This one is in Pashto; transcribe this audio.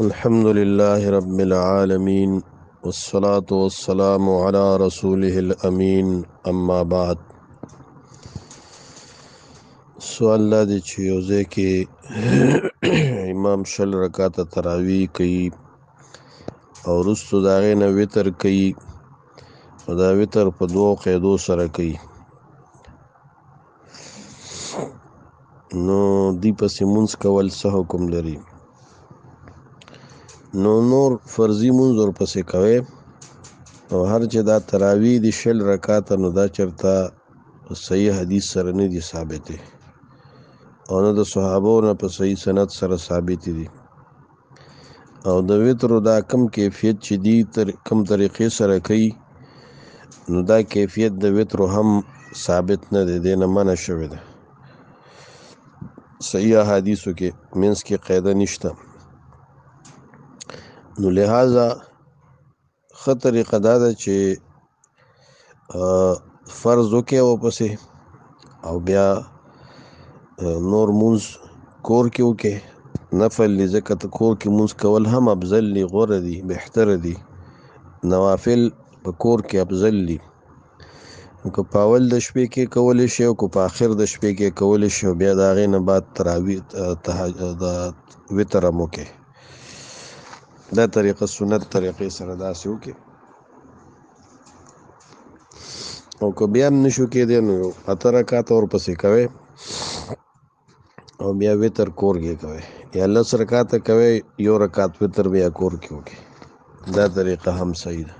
الحمد لله رب العالمين والصلاة والسلام على رسوله الأمين اما بعد. سوال لا دی چې یو ځای کې امام شل رکعاته تراوی کوي او وروستو د هغې نه وتر کوي او دا وتر په دوو قیدو سره کوي، نو دی پسې مونځ کول څه حکم لري؟ نو نور فرضي مونځ ورپسې کوئ او هر چې دا تراوی دی شل رکعاته، نو دا چرته صحیح حدیث سره نه دي ثابتې او نه د صحابو نه په صحیح سند سره ثابت دي، او د وترو دا کم کیفیت چې دی کم طریقې سره کوي، نو دا کیفیت د وترو هم ثابت نه دی، دی نه منع شوی ده. صحیح احادیثو کې منځ کې قاعده نشته، نو لہذا ښه طریقه دا ده چې فرض وکړئ ورپسې او بیا نور مونځ کور کې وکړئ، نفل دی ځکه ته کور کې مونځ کول هم افضل دی، غوره دی، بهتره دی. نوافل په کور کې افضل دی، که په اول د شپې کې کولی شي او که په آخر د شپې کې کولی شي، بیا د هغې نه بعد تراویح د وتر هم وکړئ. دا طریقه سنت طریقې سره داسې وکړئ، او که بیا هم نشو کېدی نو 8 رکعاته ورپسې کوئ او بیا وتر کور کې کوئ، یا 10 رکعاته کوئ، 1 رکعت وتر بیا کور کې وکړئ. دا طریقه هم صحیح ده.